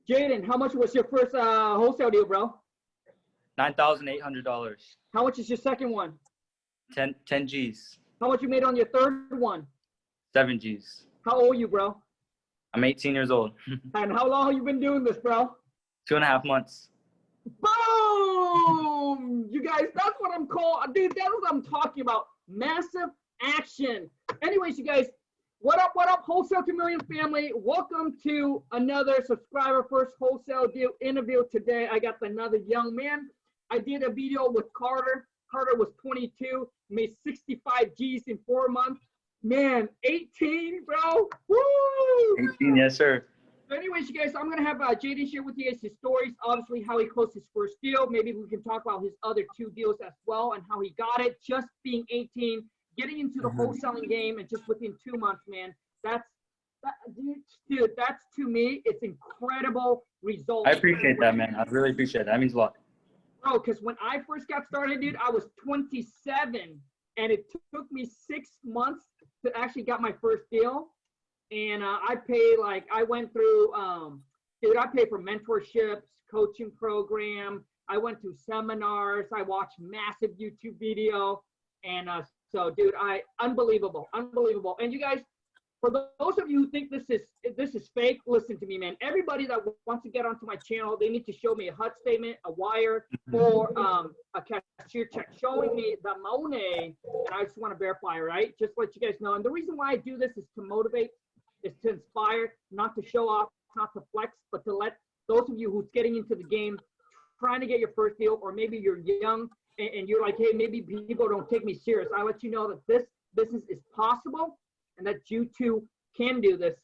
Jaden, how much was your first wholesale deal, bro? $9,800. How much is your second one? 10 G's. How much you made on your third one? 7 G's. How old are you, bro? I'm 18 years old. And how long have you been doing this, bro? 2.5 months. Boom! You guys, that's what I'm calling. Dude, that's what I'm talking about. Massive action. Anyways, you guys, what up, Wholesale to Million family? Welcome to another subscriber first wholesale deal interview. Today, I got another young man. I did a video with Carter. Carter was 22, made 65 G's in 4 months. Man, 18, bro. Woo! 18, yes, sir. So anyways, you guys, I'm going to have Jaden share with you guys his stories, obviously how he closed his first deal. Maybe we can talk about his other 2 deals as well and how he got it. Just being 18, getting into the wholesaling game, and just within 2 months, man, dude, that's to me, it's incredible results. I appreciate that, man. I really appreciate that. That means a lot. Bro, because when I first got started, dude, I was 27, and it took me 6 months to actually get my first deal. And I paid, like, I went through, dude, I paid for mentorships, coaching program. I went to seminars. I watched massive YouTube video. And so, dude, unbelievable. And you guys, for those of you who think this is fake, listen to me, man. Everybody that wants to get onto my channel, they need to show me a HUD statement, a wire, or a cashier check showing me the money. And I just want to verify, right? Just let you guys know. And the reason why I do this is to motivate, is to inspire, not to show off, not to flex, but to let those of you who's getting into the game, trying to get your first deal, or maybe you're young and you're like, hey, maybe people don't take me serious. I let you know that this business is possible and that you too can do this.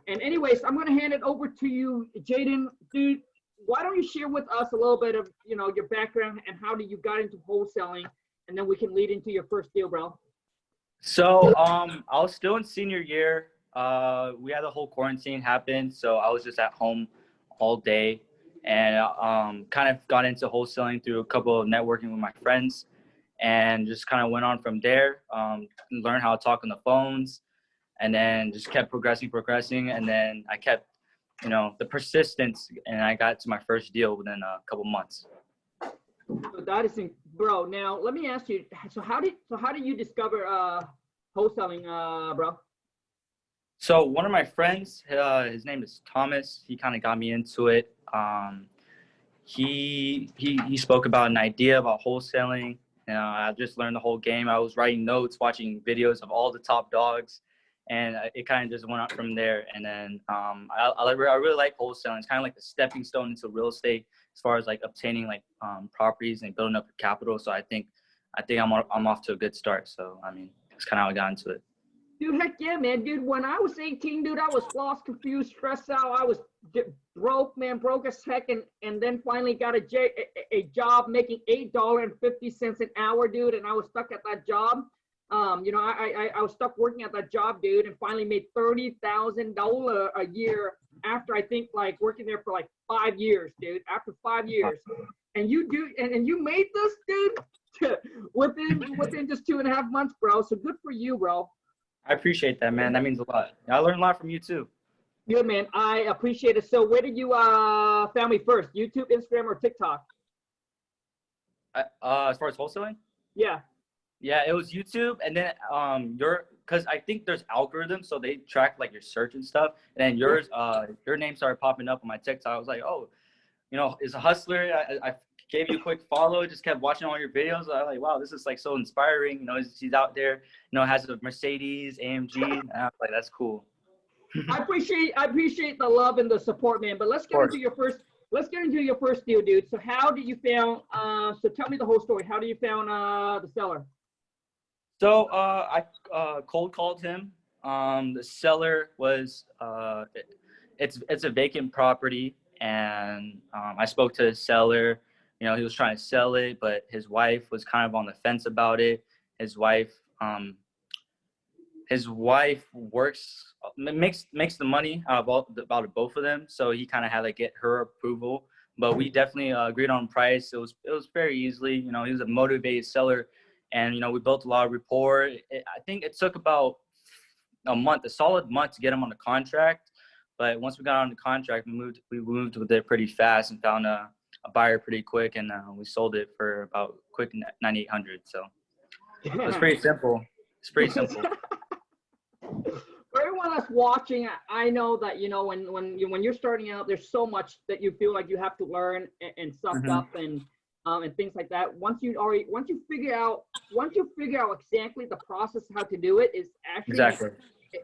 And anyways, I'm gonna hand it over to you, Jaden. Dude, why don't you share with us a little bit of, you know, your background and how did you got into wholesaling, and then we can lead into your first deal, bro. So I was still in senior year. We had the whole quarantine happen, so I was just at home all day, and kind of got into wholesaling through a couple of networking with my friends, and just kind of went on from there. Learned how to talk on the phones, and then just kept progressing, and then I kept, you know, the persistence, and I got to my first deal within a couple months. So that is, bro. Now let me ask you. So how did you discover wholesaling, bro? So one of my friends, his name is Thomas. He kind of got me into it. He spoke about an idea about wholesaling. I just learned the whole game. I was writing notes, watching videos of all the top dogs, and it kind of just went up from there. And then I really like wholesaling. It's kind of like a stepping stone into real estate as far as like obtaining like properties and building up capital. So I think I'm off to a good start. So I mean, that's kind of how I got into it. Dude, heck yeah, man. Dude, when I was 18, dude, I was lost, confused, stressed out. I was broke, man, broke as heck, and then finally got a job making $8.50 an hour, dude, and I was stuck at that job. You know, I was stuck working at that job, dude, and finally made $30,000 a year after, I think, like working there for like 5 years, dude. After 5 years, and you made this, dude, within just 2.5 months, bro. So good for you, bro. I appreciate that, man. That means a lot. I learned a lot from you too. Good, man. I appreciate it. So where did you found me first? YouTube, Instagram, or TikTok? As far as wholesaling? Yeah. Yeah, it was YouTube, and then because I think there's algorithms, so they track like your search and stuff. And then your name started popping up on my TikTok. I was like, oh, you know, it's a hustler. I gave you a quick follow, just kept watching all your videos. I was like, wow, this is like so inspiring. You know, he's out there, you know, has a Mercedes, AMG. And I was like, that's cool. I appreciate the love and the support, man. But let's get into your first deal, dude. So how did you found so tell me the whole story. How did you found the seller? So I cold called him. The seller was it's a vacant property, and I spoke to the seller. You know, he was trying to sell it, but his wife was kind of on the fence about it. His wife works, makes the money out of both of them. So he kind of had to get her approval, but we definitely agreed on price. It was very easily, you know, he was a motivated seller, and, you know, we built a lot of rapport. I think it took about a solid month to get him on the contract. But once we got on the contract, we moved with it pretty fast and found a buyer pretty quick, and we sold it for about quick 9,800. So it was pretty simple. It's pretty simple. For everyone that's watching, I know that, you know, when you're starting out, there's so much that you feel like you have to learn and suck up and things like that. Once you figure out exactly the process how to do it, is actually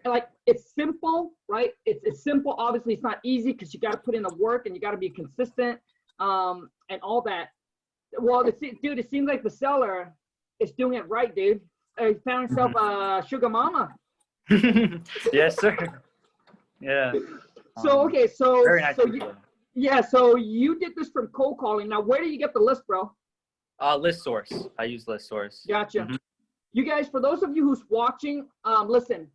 like it's simple, right? It's simple. Obviously, it's not easy because you got to put in the work and you got to be consistent and all that. Well, dude, it seems like the seller is doing it right, dude. He found himself a sugar mama. Yes, sir. Yeah. So okay, so very nice so you did this from cold calling. Now, where do you get the list, bro? List source. I use list source. Gotcha. You guys, for those of you who's watching, listen.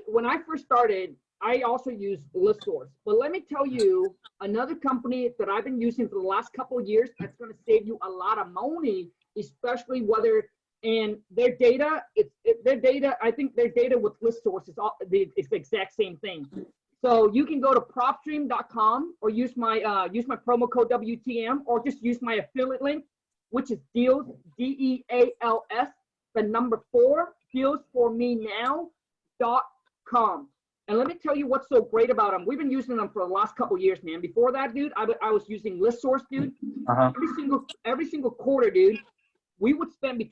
When I first started, I also used list source. But let me tell you, another company that I've been using for the last couple of years that's going to save you a lot of money, especially whether. And their data, I think their data with list source is it's the exact same thing. So you can go to propstream.com or use my promo code WTM, or just use my affiliate link, which is deals, DEALS, the number 4, dealsformenow.com. And let me tell you what's so great about them. We've been using them for the last couple of years, man. Before that, dude, I was using list source, dude. Every single quarter, dude. We would spend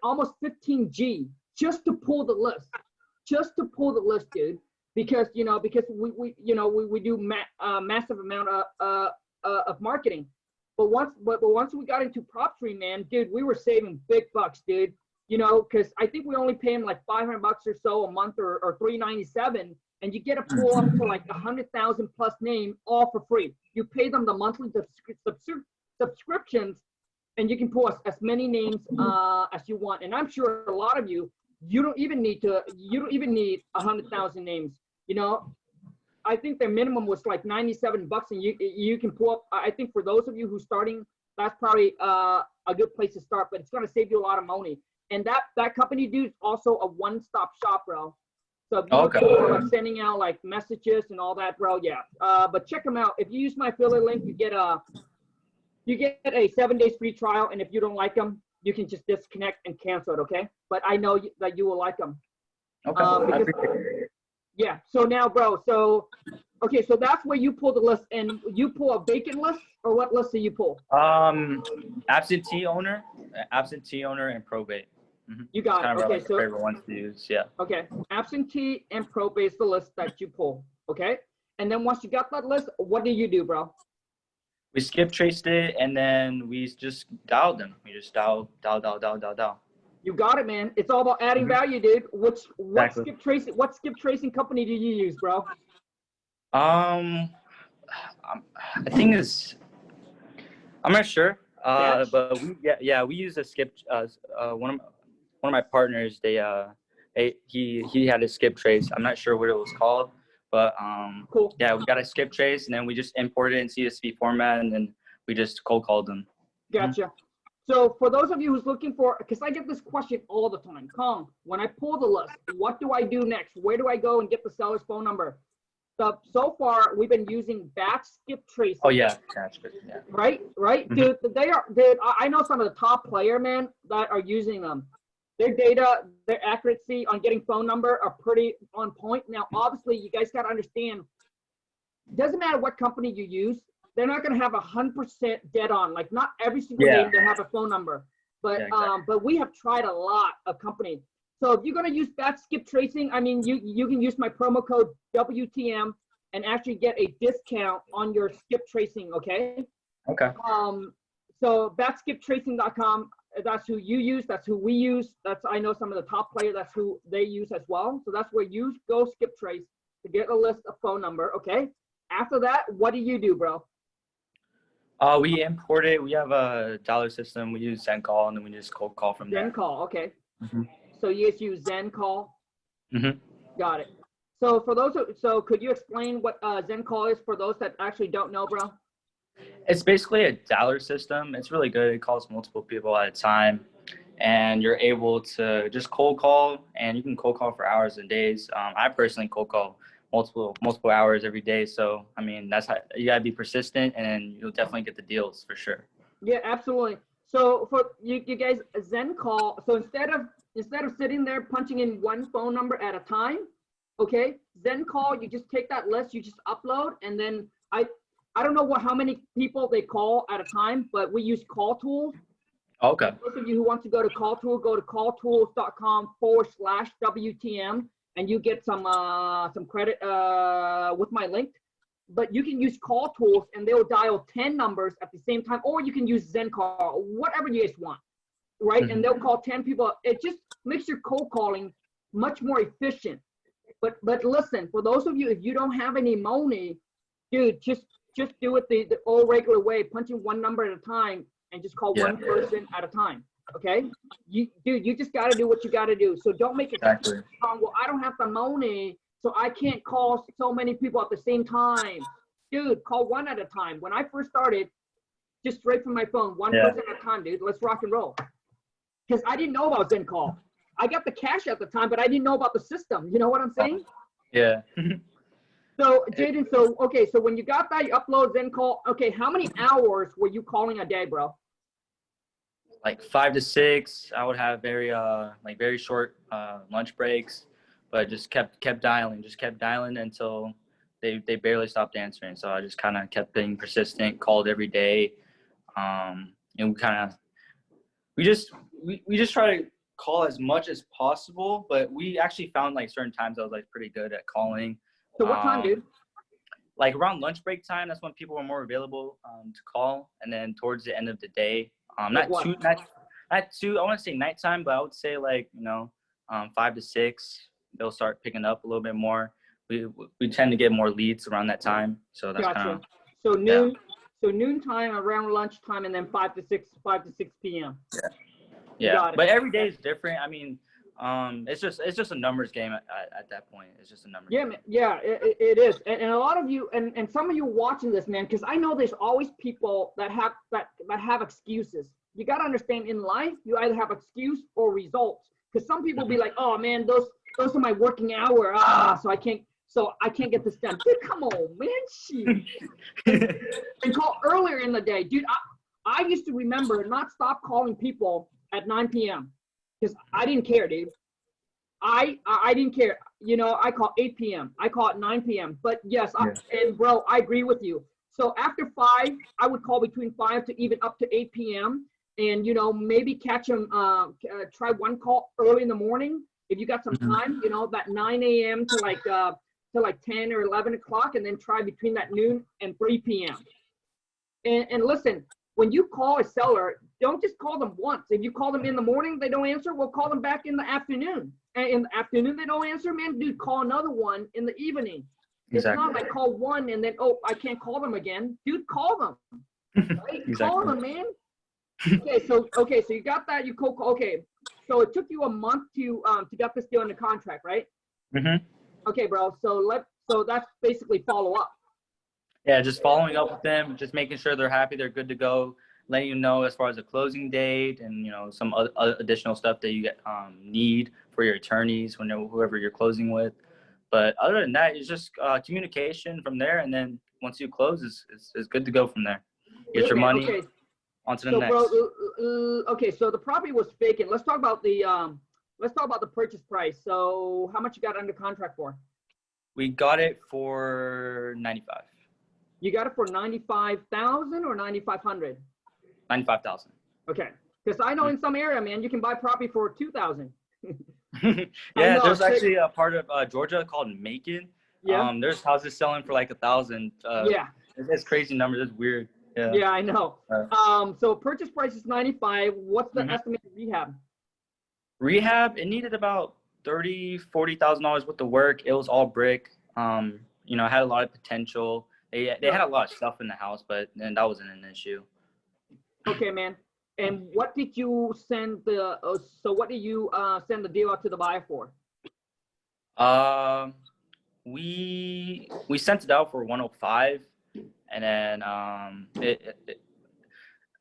almost 15G just to pull the list, dude, because we do massive amount of marketing. But once we got into PropStream, man, dude, we were saving big bucks, dude. You know, because I think we only pay them like $500 or so a month, or $397, and you get a pull up to like 100,000 plus name, all for free. You pay them the monthly subscriptions, and you can pull as many names as you want. And I'm sure a lot of you don't even need 100,000 names. You know, I think their minimum was like $97, and you can pull up. I think for those of you who's starting, that's probably a good place to start. But it's going to save you a lot of money. And that company, dude, is also a one-stop shop, bro. So if you're looking for like sending out like messages and all that, bro, yeah. But check them out. If you use my affiliate link, you get a 7 days free trial, and if you don't like them, you can just disconnect and cancel it, okay? But I know that you will like them. Okay. Yeah. So now, bro. So that's where you pull the list, and you pull a vacant list, or what list do you pull? Absentee owner, and probate. You got it. Okay. So favorite ones to use. Yeah. Okay. Absentee and probate is the list that you pull. Okay. And then once you got that list, what do you do, bro? We skip traced it, and then we just dialed them. We just dial. You got it, man. It's all about adding value, dude. What skip tracing company do you use, bro? I think I'm not sure. But we use a skip. One of my partners, he had a skip trace. I'm not sure what it was called. But cool. Yeah, we got a skip trace, and then we just imported it in CSV format, and then we just cold called them. Gotcha. So for those of you who's looking for, because I get this question all the time, Khang, when I pull the list, what do I do next? Where do I go and get the seller's phone number? So far, we've been using batch skip tracing. Oh yeah, yeah. Right, dude. I know some of the top player, man, that are using them. Their data, their accuracy on getting phone number are pretty on point. Now, obviously, you guys got to understand, it doesn't matter what company you use, they're not going to have 100% dead on. Like, not every single name they have a phone number. But but we have tried a lot of companies. So if you're going to use batch skip tracing, I mean, you can use my promo code WTM and actually get a discount on your skip tracing. Okay. Okay. So batchskiptracing.com. That's who you use. That's who we use. I know some of the top players. That's who they use as well. So that's where you go skip trace to get a list of phone number. Okay. After that, what do you do, bro? We import it. We have a dollar system. We use ZenCall, and then we just cold call from there. ZenCall. Okay. So you guys use ZenCall. Got it. So so could you explain what ZenCall is for those that actually don't know, bro? It's basically a dialer system. It's really good. It calls multiple people at a time, and you're able to just cold call, and you can cold call for hours and days. I personally cold call multiple hours every day. So I mean, that's how you gotta be persistent, and you'll definitely get the deals for sure. Yeah, absolutely. So for you guys, Zen call. So instead of sitting there punching in one phone number at a time, okay, Zen call. You just take that list, you just upload, and then I don't know how many people they call at a time, but we use call tools. Okay. Those of you who want to go to call tool, go to calltools.com/WTM, and you get some credit with my link. But you can use call tools and they'll dial 10 numbers at the same time, or you can use Zen call, whatever you guys want, right? And they'll call 10 people. It just makes your cold calling much more efficient. But listen, for those of you, if you don't have any money, dude, just do it the old regular way, punching one number at a time and just call one person at a time. Okay, you just got to do what you got to do. So don't make it well, I don't have the money, so I can't call so many people at the same time. Dude, call one at a time. When I first started, just straight from my phone, one person at a time, dude. Let's rock and roll. Because I didn't know about Zen call. I got the cash at the time, but I didn't know about the system. You know what I'm saying? Yeah. So Jaden, so when you got that, you upload Zen call. Okay, how many hours were you calling a day, bro? Like 5 to 6. I would have very short lunch breaks, but just kept dialing until they barely stopped answering. So I just kind of kept being persistent, called every day, and we just try to call as much as possible. But we actually found like certain times I was like pretty good at calling. So what time, dude? Like around lunch break time, that's when people were more available to call, and then towards the end of the day. Not too. I want to say nighttime, but I would say 5 to 6. They'll start picking up a little bit more. We tend to get more leads around that time, so that's kind of. So noon, so noontime around lunchtime, and then 5 to 6 p.m. Yeah. But every day is different. I mean, it's just a numbers game at that point. It's just a numbers game. Man, it is. And a lot of you, and some of you watching this, man, because I know there's always people that have excuses. You got to understand, in life, you either have excuse or results. Because some people be like, oh man, those are my working hour. So I can't get this done. Dude, come on, man, shit. And call earlier in the day, dude. I used to remember not stop calling people at 9 p.m. because I didn't care, dude. I didn't care. You know, I call 8 p.m. I call at 9 p.m. But yes, and bro, I agree with you. So after 5, I would call between 5 to even up to 8 p.m. And, maybe catch them, try one call early in the morning. If you got some time, that 9 a.m. to like 10 or 11 o'clock, and then try between that noon and 3 p.m. And listen, when you call a seller, don't just call them once. If you call them in the morning, they don't answer, we'll call them back in the afternoon. And in the afternoon, they don't answer, man, dude, call another one in the evening. Exactly. It's not like call one and then, I can't call them again. Dude, call them. Right? Exactly. Call them, man. Okay, so you got that, you call. Okay, so it took you a month to get this deal in the contract, right? Okay, bro. So that's basically follow up. Yeah, just following up with them, just making sure they're happy, they're good to go, letting you know as far as the closing date and some additional stuff that you need for your attorneys, whoever you're closing with. But other than that, it's just communication from there, and then once you close, it's good to go from there. Get your money. Okay. On to the next. Bro, okay, so the property was vacant. Let's talk about the purchase price. So how much you got under contract for? We got it for $95,000. You got it for $95,000 or $9,500? $95,000. Okay, because I know in some area, man, you can buy property for $2,000. Yeah, there's actually a part of Georgia called Macon. Yeah. There's houses selling for like $1,000. Yeah. It's crazy numbers. It's weird. Yeah, I know. So purchase price is $95,000. What's the estimated rehab? Rehab, it needed about $30,000-$40,000 worth of work. It was all brick. It had a lot of potential. They had a lot of stuff in the house, but then that wasn't an issue. Okay, man. And what did you send what did you send the deal out to the buyer for? We sent it out for 105. And then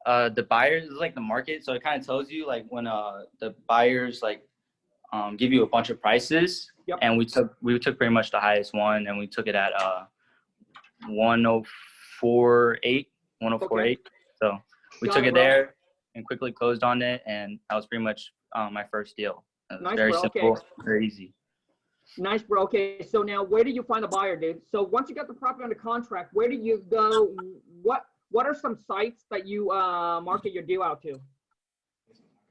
the buyers is like the market, so it kind of tells you like when the buyers like give you a bunch of prices. Yep. And we took pretty much the highest one, and we took it at 1048. Okay. So we Got took it, it bro. there and quickly closed on it, and that was pretty much my first deal. It was Nice, very bro. simple, Okay. very easy. Nice, bro. Okay, so now where do you find the buyer, dude? So once you got the property under contract, where do you go? What are some sites that you market your deal out to?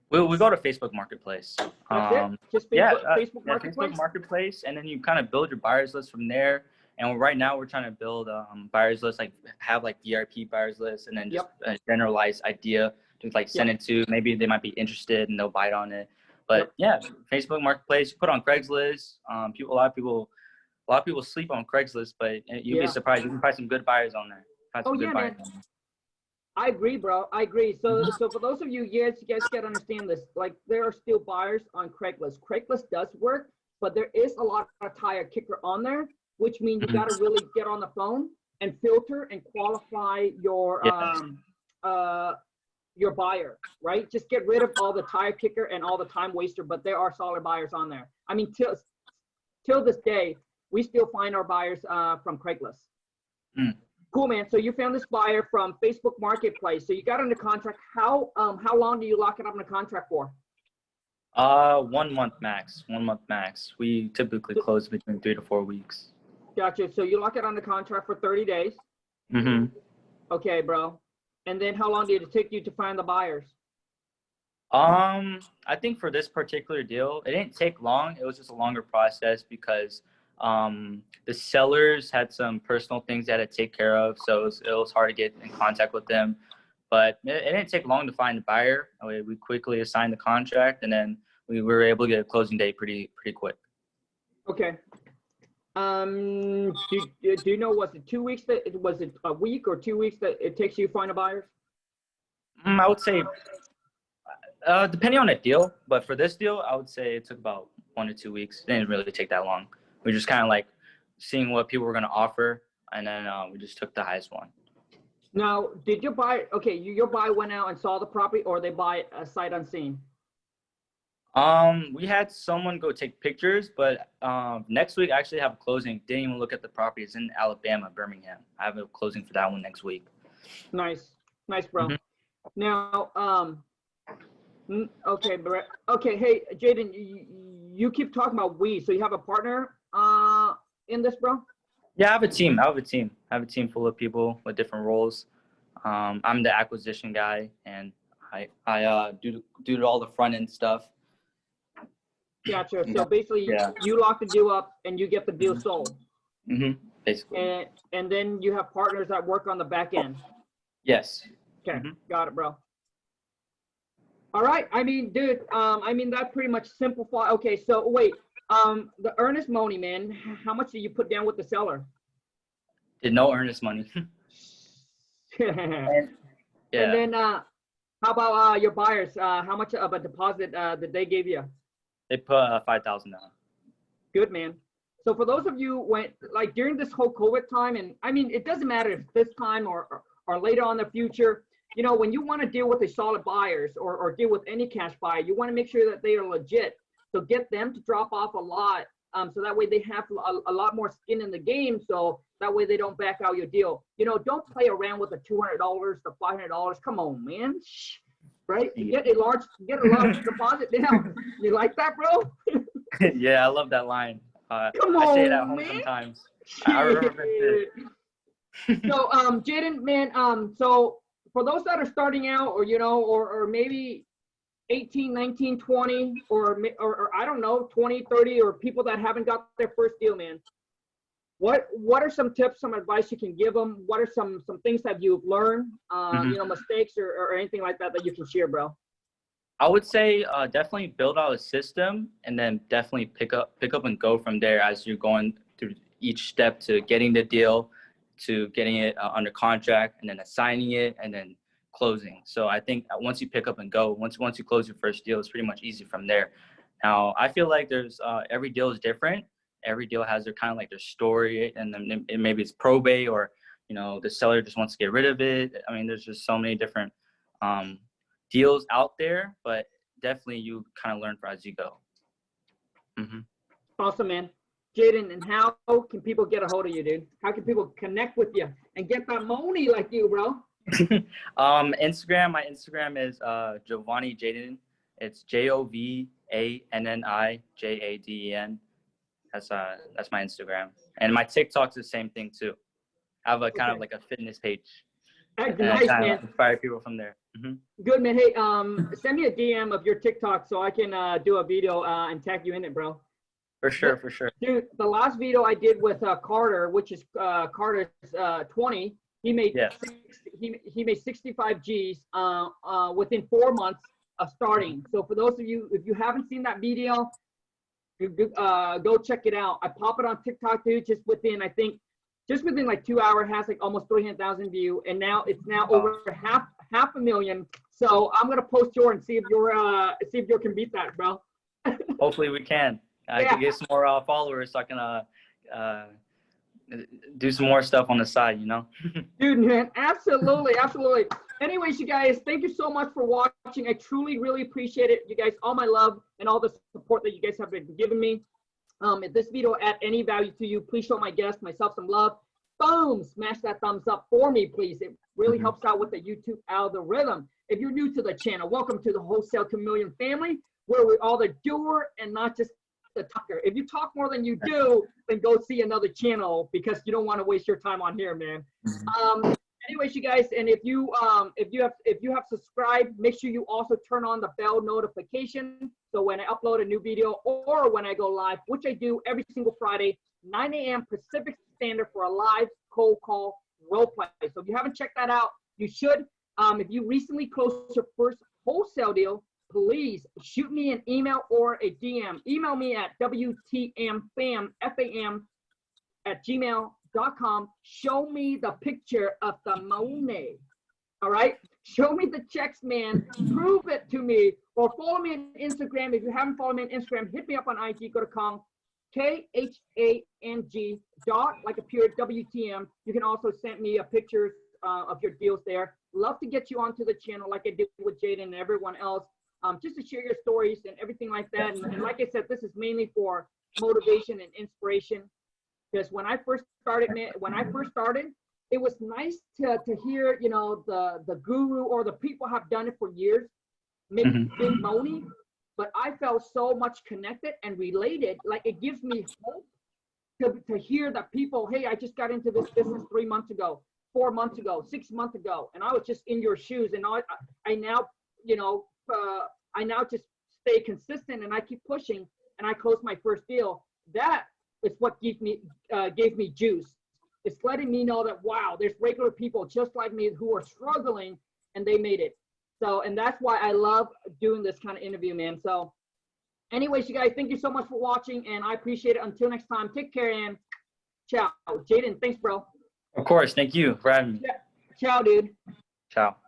We go to Facebook Marketplace. That's it? Just Yeah, Facebook Marketplace? Facebook Marketplace, and then you kind of build your buyers list from there. And right now we're trying to build buyers list, like have like VIP buyers list, and then just a generalized idea to like send it to. Maybe they might be interested and they'll bite on it. But yeah, Facebook Marketplace, put on Craigslist. A lot of people sleep on Craigslist, but you'd be surprised. You can find some good buyers on there. Man. I agree, bro. I agree. So for those of you, you guys got to understand this. Like, there are still buyers on Craigslist. Craigslist does work, but there is a lot of tire kicker on there, which means you got to really get on the phone and filter and qualify your buyer, right? Just get rid of all the tire kicker and all the time waster, but there are solid buyers on there. I mean, till this day, we still find our buyers from Craigslist. Cool, man. So you found this buyer from Facebook Marketplace. So you got under contract. How long do you lock it up in a contract for? 1 month max. 1 month max. We typically close between 3 to 4 weeks. Gotcha. So you lock it under contract for 30 days. Okay, bro. And then how long did it take you to find the buyers? I think for this particular deal, it didn't take long. It was just a longer process because the sellers had some personal things they had to take care of, so it was hard to get in contact with them. But it didn't take long to find a buyer. We quickly assigned the contract, and then we were able to get a closing date pretty quick. Okay. Do you know, was it 2 weeks was it a week or 2 weeks that it takes you to find a buyer? I would say depending on the deal, but for this deal, I would say it took about 1 to 2 weeks. It didn't really take that long. We just kind of like seeing what people were going to offer, and then we just took the highest one. Now, did your buyer, your buyer went out and saw the property, or they buy a sight unseen? We had someone go take pictures, but next week I actually have a closing. Didn't even look at the property. It's in Alabama, Birmingham. I have a closing for that one next week. Nice, bro. Now, okay, hey, Jaden, you keep talking about we, so you have a partner in this, bro? Yeah, I have a team. I have a team full of people with different roles. I'm the acquisition guy, and I do all the front end stuff. Gotcha. So basically, you lock the deal up and you get the deal sold. Basically. And then you have partners that work on the back end. Yes. Okay. Got it, bro. All right. I mean, dude, that pretty much simplifies. Okay. So wait, the earnest money, man, how much do you put down with the seller? No earnest money. And then, how about your buyers? How much of a deposit did they give you? They put $5,000 down. Good, man. So for those of you like during this whole COVID time, and I mean, it doesn't matter if this time or later on in the future, you know, when you want to deal with the solid buyers or deal with any cash buyer, you want to make sure that they are legit. So get them to drop off a lot. So that way they have a lot more skin in the game. So that way they don't back out your deal. You know, don't play around with the $200, the $500. Come on, man. Right? Get a large deposit down. You like that, bro? Yeah, I love that line. Come I on, say it at home man. sometimes. I remember it. So, Jaden, man, so for those that are starting out, or you know, or maybe 18, 19, 20, or I don't know, 20, 30, or people that haven't got their first deal, man, what are some tips, some advice you can give them? What are some things that you've learned, you know, mistakes or anything like that you can share, bro? I would say definitely build out a system, and then definitely pick up and go from there as you're going through each step to getting the deal, to getting it under contract, and then assigning it, and then closing. So I think once you pick up and go, once you close your first deal, it's pretty much easy from there. Now, I feel like there's every deal is different. Every deal has their kind of like their story, and then maybe it's probate, or you know, the seller just wants to get rid of it. I mean, there's just so many different deals out there, but definitely you kind of learn as you go. Mm-hmm. Awesome, man. Jaden, and how can people get a hold of you, dude? How can people connect with you and get that money like you, bro? Instagram. My Instagram is Giovanni Jaden. It's JOVANNIJADEN. That's my Instagram, and my TikTok's the same thing too. I have a kind of like a fitness page, and I Nice, kind man. of inspire people from there. Mm-hmm. Good, man. Hey, send me a DM of your TikTok so I can do a video and tag you in it, bro. For sure, for sure. Dude, the last video I did with Carter, which is Carter's 20, he made he made 65 G's within 4 months of starting. So for those of you, if you haven't seen that video, go check it out. I pop it on TikTok, dude, just within like 2 hours, has like almost 300,000 views, and now it's over half a million. So I'm gonna post yours and see if you can beat that, bro. Hopefully we can. I can get some more followers so I can do some more stuff on the side, you know? Dude, man, absolutely, absolutely. Anyways, you guys, thank you so much for watching. I truly, really appreciate it. You guys, all my love and all the support that you guys have been giving me. If this video add any value to you, please show my guest, myself, some love. Boom, smash that thumbs up for me, please. It really helps out with the YouTube algorithm. If you're new to the channel, welcome to the Wholesale Chameleon family, where we're all the doer and not just the talker. If you talk more than you do, then go see another channel because you don't want to waste your time on here, man. Anyways, you guys, and if you have subscribed, make sure you also turn on the bell notification so when I upload a new video or when I go live, which I do every single Friday, 9 a.m. Pacific Standard for a live cold call role play. So if you haven't checked that out, you should. If you recently closed your first wholesale deal, please shoot me an email or a DM. Email me at WTMFAM@gmail.com. Show me the picture of the money. All right? Show me the checks, man. Prove it to me. Or follow me on Instagram. If you haven't followed me on Instagram, hit me up on IG. Go to Khang, KHANG, dot, like a period, WTM. You can also send me pictures of your deals there. Love to get you onto the channel like I did with Jaden and everyone else. Just to share your stories and everything like that. And like I said, this is mainly for motivation and inspiration. Because when I first started, it was nice to hear, you know, the guru or the people have done it for years, make big money. But I felt so much connected and related. Like it gives me hope to hear that people, hey, I just got into this business 3 months ago, 4 months ago, 6 months ago, and I was just in your shoes. And I now, you know, I now just stay consistent and I keep pushing and I close my first deal. That is what gave me juice. It's letting me know that, wow, there's regular people just like me who are struggling and they made it. So, and that's why I love doing this kind of interview, man. So anyways, you guys, thank you so much for watching and I appreciate it. Until next time, take care and ciao. Jaden, thanks, bro. Of course. Thank you for having me. Ciao, dude. Ciao.